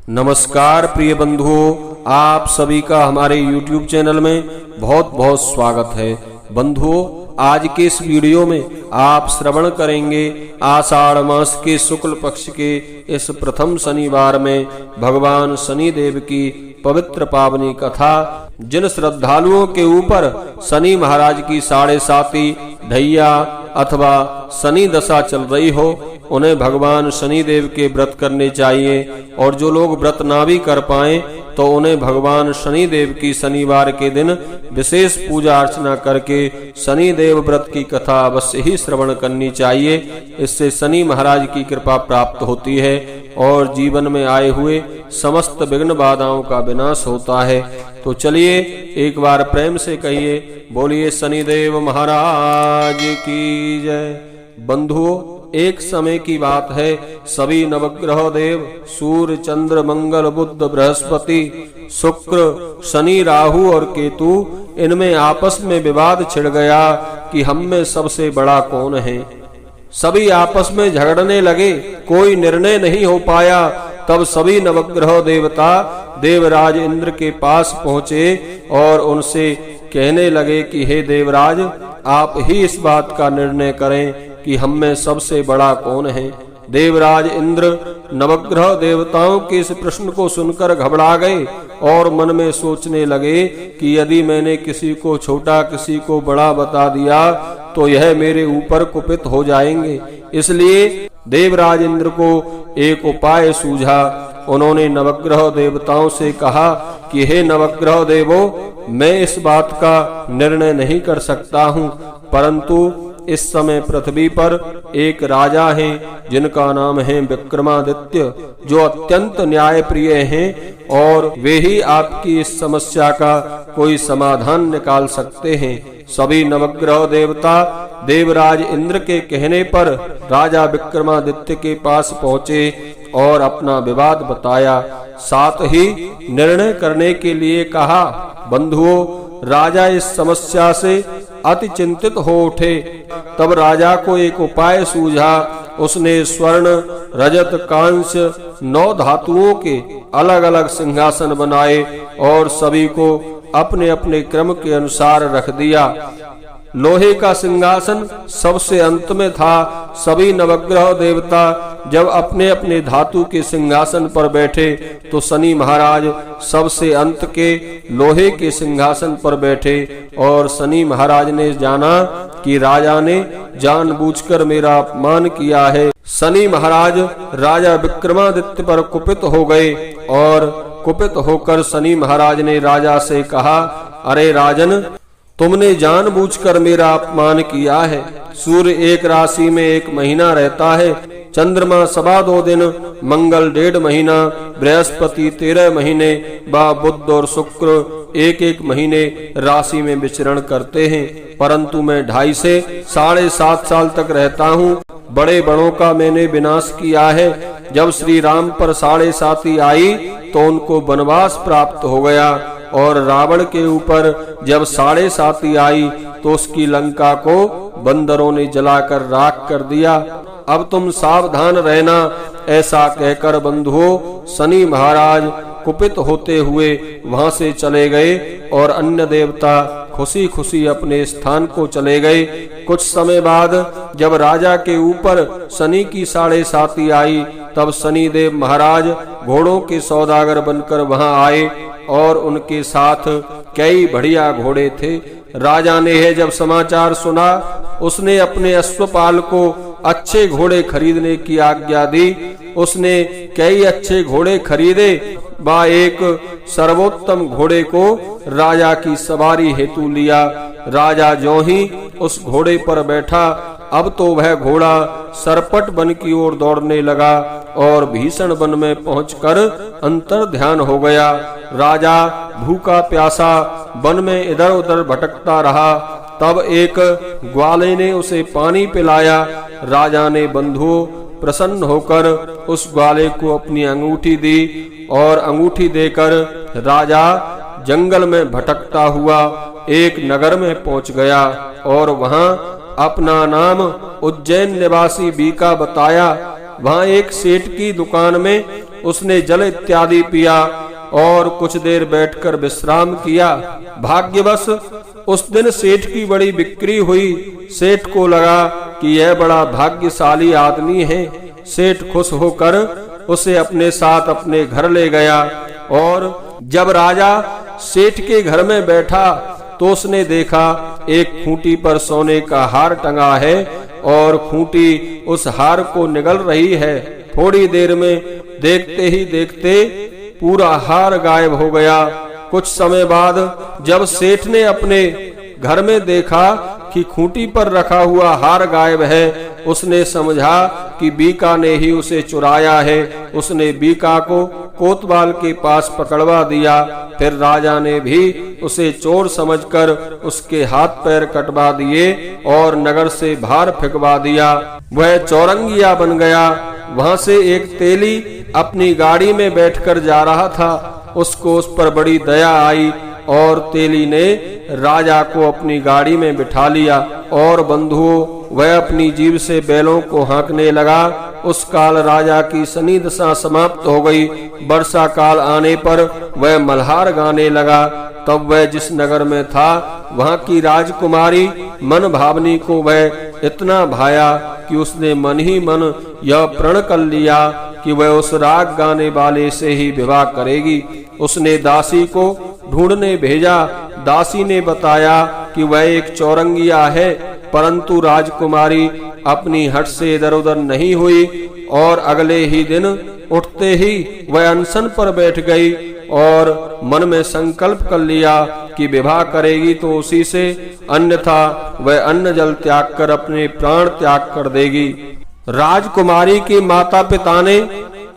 नमस्कार प्रिय बंधुओं, आप सभी का हमारे YouTube चैनल में बहुत बहुत स्वागत है। बंधुओं, आज के इस वीडियो में आप श्रवण करेंगे आषाढ़ मास के शुक्ल पक्ष के इस प्रथम शनिवार में भगवान शनिदेव की पवित्र पावनी कथा। जिन श्रद्धालुओं के ऊपर शनि महाराज की 7.5 ढैया अथवा शनि दशा चल रही हो, उन्हें भगवान शनिदेव के व्रत करने चाहिए। और जो लोग व्रत ना भी कर पाएं तो उन्हें भगवान शनिदेव की शनिवार के दिन विशेष पूजा अर्चना करके शनिदेव व्रत की कथा अवश्य ही श्रवण करनी चाहिए। इससे शनि महाराज की कृपा प्राप्त होती है और जीवन में आए हुए समस्त विघ्न बाधाओं का विनाश होता है। तो चलिए एक बार प्रेम से कहिए, बोलिए शनिदेव महाराज की जय। बंधुओं, एक समय की बात है, सभी नवग्रह देव सूर्य, चंद्र, मंगल, बुध, बृहस्पति, शुक्र, शनि, राहु और केतु, इनमें आपस में विवाद छिड़ गया कि हम में सबसे बड़ा कौन है। सभी आपस में झगड़ने लगे, कोई निर्णय नहीं हो पाया। तब सभी नवग्रह देवता देवराज इंद्र के पास पहुंचे और उनसे कहने लगे कि हे देवराज, आप ही इस बात का निर्णय करें कि हम में सबसे बड़ा कौन है। देवराज इंद्र नवग्रह देवताओं के इस प्रश्न को सुनकर घबरा गए और मन में सोचने लगे कि यदि मैंने किसी को छोटा किसी को बड़ा बता दिया तो यह मेरे ऊपर कुपित हो जाएंगे। इसलिए देवराज इंद्र को एक उपाय सूझा। उन्होंने नवग्रह देवताओं से कहा कि हे नवग्रह देवों, मैं इस बात का निर्णय नहीं कर सकता हूँ, परंतु इस समय पृथ्वी पर एक राजा हैं जिनका नाम है विक्रमादित्य, जो अत्यंत न्यायप्रिय हैं और वे ही आपकी इस समस्या का कोई समाधान निकाल सकते हैं। सभी नवग्रह देवता देवराज इंद्र के कहने पर राजा विक्रमादित्य के पास पहुँचे और अपना विवाद बताया, साथ ही निर्णय करने के लिए कहा। बंधुओं, राजा इस समस्या से अति चिंतित हो उठे। तब राजा को एक उपाय सूझा। उसने स्वर्ण, रजत, कांस्य 9 धातुओं के अलग अलग सिंहासन बनाए और सभी को अपने अपने क्रम के अनुसार रख दिया। लोहे का सिंहासन सबसे अंत में था। सभी नवग्रह देवता जब अपने अपने धातु के सिंहासन पर बैठे तो शनि महाराज सबसे अंत के लोहे के सिंहासन पर बैठे और शनि महाराज ने जाना कि राजा ने जानबूझकर मेरा अपमान किया है। शनि महाराज राजा विक्रमादित्य पर कुपित हो गए और कुपित होकर शनि महाराज ने राजा से कहा, अरे राजन, तुमने जानबूझकर मेरा अपमान किया है। सूर्य एक राशि में 1 महीना रहता है, चंद्रमा 2.25 दिन, मंगल 1.5 महीना, बृहस्पति 13 महीने, बुध और शुक्र 1-1 महीने राशि में विचरण करते हैं, परंतु मैं 2.5 से 7.5 साल तक रहता हूँ। बड़े बड़ों का मैंने विनाश किया है। जब श्री राम पर 7.5 आई तो उनको वनवास प्राप्त हो गया और रावण के ऊपर जब 7.5 आई तो उसकी लंका को बंदरों ने जलाकर राख कर दिया। अब तुम सावधान रहना। ऐसा कहकर बंधुओं शनि महाराज कुपित होते हुए वहां से चले गए और अन्य देवता खुशी खुशी अपने स्थान को चले गए। कुछ समय बाद जब राजा के ऊपर शनि की 7.5 आई तब शनिदेव महाराज घोड़ों के सौदागर बनकर वहां आए और उनके साथ कई बढ़िया घोड़े थे। राजा ने यह जब समाचार सुना, उसने अपने अश्वपाल को अच्छे घोड़े खरीदने की आज्ञा दी। उसने कई अच्छे घोड़े खरीदे व एक सर्वोत्तम घोड़े को राजा की सवारी हेतु लिया। राजा ज्यों ही उस घोड़े पर बैठा, अब तो वह घोड़ा सरपट वन की ओर दौड़ने लगा और भीषण वन में पहुंचकर अंतर ध्यान हो गया। राजा भूखा प्यासा वन में इधर उधर भटकता रहा। तब एक ग्वाले ने उसे पानी पिलाया। राजा ने बंधुओं प्रसन्न होकर उस ग्वाले को अपनी अंगूठी दी और अंगूठी देकर राजा जंगल में भटकता हुआ एक नगर में पहुंच गया और वहां अपना नाम उज्जैन निवासी बीका बताया। वहां एक सेठ की दुकान में उसने जल इत्यादि पिया और कुछ देर बैठकर विश्राम किया। भाग्यवश उस दिन सेठ की बड़ी बिक्री हुई। सेठ को लगा कि यह बड़ा भाग्यशाली आदमी है। सेठ खुश होकर उसे अपने साथ अपने घर ले गया और जब राजा सेठ के घर में बैठा तो उसने देखा एक खूंटी पर सोने का हार टंगा है और खूंटी उस हार को निगल रही है। थोड़ी देर में देखते ही देखते पूरा हार गायब हो गया। कुछ समय बाद जब सेठ ने अपने घर में देखा कि खूंटी पर रखा हुआ हार गायब है, उसने समझा कि बीका ने ही उसे चुराया है। उसने बीका को कोतवाल के पास पकड़वा दिया। फिर राजा ने भी उसे चोर समझकर उसके हाथ पैर कटवा दिए और नगर से बाहर फेंकवा दिया। वह चौरंगिया बन गया। वहां से एक तेली अपनी गाड़ी में बैठकर जा रहा था। उसको उस पर बड़ी दया आई और तेली ने राजा को अपनी गाड़ी में बिठा लिया और बंधुओं वह अपनी जीभ से बैलों को हाँकने लगा। उस काल राजा की शनि दशा समाप्त हो गई। वर्षा काल आने पर वह मल्हार गाने लगा। तब वह जिस नगर में था वहां की राजकुमारी मन भावनी को वह इतना भाया कि उसने मन ही मन यह प्रण कर लिया कि वह उस राग गाने वाले से ही विवाह करेगी। उसने दासी को ढूंढने भेजा। दासी ने बताया कि वह एक चौरंगिया है, परंतु राजकुमारी अपनी हट से इधर उधर नहीं हुई और अगले ही दिन उठते ही वह अनशन पर बैठ गई और मन में संकल्प कर लिया कि विवाह करेगी तो उसी से, अन्यथा वह अन्न जल त्याग कर अपने प्राण त्याग कर देगी। राजकुमारी के माता पिता ने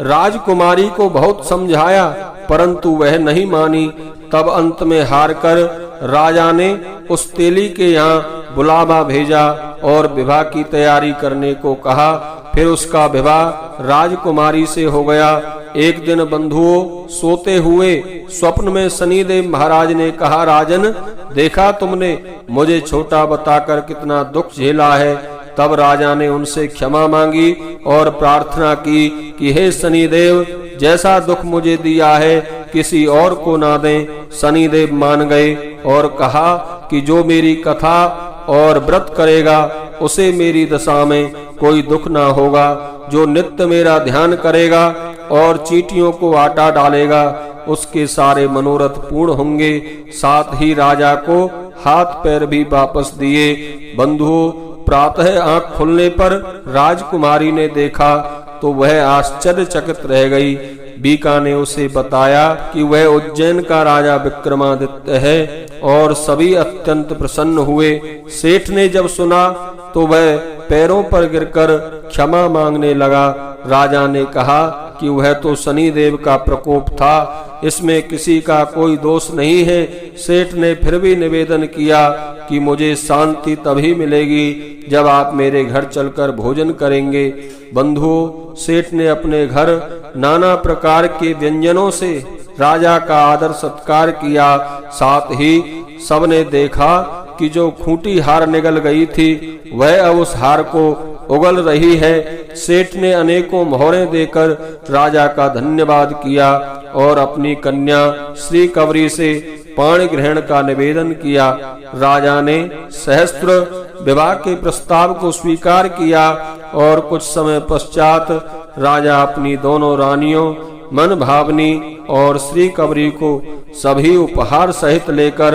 राजकुमारी को बहुत समझाया, परंतु वह नहीं मानी। तब अंत में हार कर राजा ने उस तेली के यहाँ बुलावा भेजा और विवाह की तैयारी करने को कहा। फिर उसका विवाह राजकुमारी से हो गया। एक दिन बंधुओं सोते हुए स्वप्न में शनिदेव महाराज ने कहा, राजन देखा तुमने मुझे छोटा बताकर कितना दुख झेला है। तब राजा ने उनसे क्षमा मांगी और प्रार्थना की कि हे शनिदेव, जैसा दुख मुझे दिया है किसी और को ना दें। शनिदेव मान गए और कहा कि जो मेरी कथा और व्रत करेगा उसे मेरी दशा में कोई दुख ना होगा। जो नित्य मेरा ध्यान करेगा और चींटियों को आटा डालेगा उसके सारे मनोरथ पूर्ण होंगे। साथ ही राजा को हाथ पैर भी वापस दिए। बंधुओं प्रातः आंख खुलने पर राजकुमारी ने देखा तो वह आश्चर्यचकित रह गई। बीका ने उसे बताया कि वह उज्जैन का राजा विक्रमादित्य है और सभी अत्यंत प्रसन्न हुए। सेठ ने जब सुना तो वह पैरों पर गिरकर क्षमा मांगने लगा। राजा ने कहा कि वह तो शनिदेव का प्रकोप था, इसमें किसी का कोई दोष नहीं है। सेठ ने फिर भी निवेदन किया कि मुझे शांति तभी मिलेगी जब आप मेरे घर चलकर भोजन करेंगे। बंधुओं सेठ ने अपने घर नाना प्रकार के व्यंजनों से राजा का आदर सत्कार किया। साथ ही सबने देखा कि जो खूंटी हार निगल गई थी वह अब उस हार को उगल रही है। सेठ ने अनेकों मोहरें देकर राजा का धन्यवाद किया और अपनी कन्या श्री कवरी से पाणी ग्रहण का निवेदन किया। राजा ने सहस्त्र विवाह के प्रस्ताव को स्वीकार किया और कुछ समय पश्चात राजा अपनी दोनों रानियों मन भावनी और श्री कवरी को सभी उपहार सहित लेकर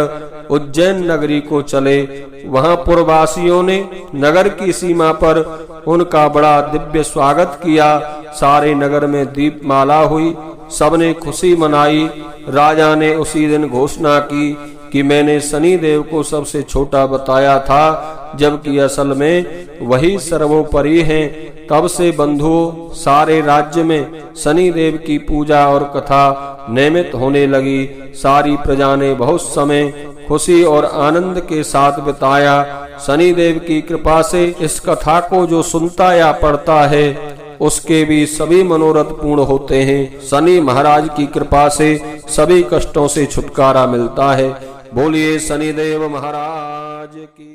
उज्जैन नगरी को चले। वहां पुरवासियों ने नगर की सीमा पर उनका बड़ा दिव्य स्वागत किया। सारे नगर में दीपमाला हुई, सबने खुशी मनाई। राजा ने उसी दिन घोषणा की कि मैंने शनिदेव को सबसे छोटा बताया था, जबकि असल में वही सर्वोपरि हैं। तब से बंधुओं सारे राज्य में शनिदेव की पूजा और कथा नियमित होने लगी। सारी प्रजा ने बहुत समय खुशी और आनंद के साथ बिताया। शनिदेव की कृपा से इस कथा को जो सुनता या पढ़ता है उसके भी सभी मनोरथ पूर्ण होते हैं। शनि महाराज की कृपा से सभी कष्टों से छुटकारा मिलता है। बोलिए शनिदेव महाराज की।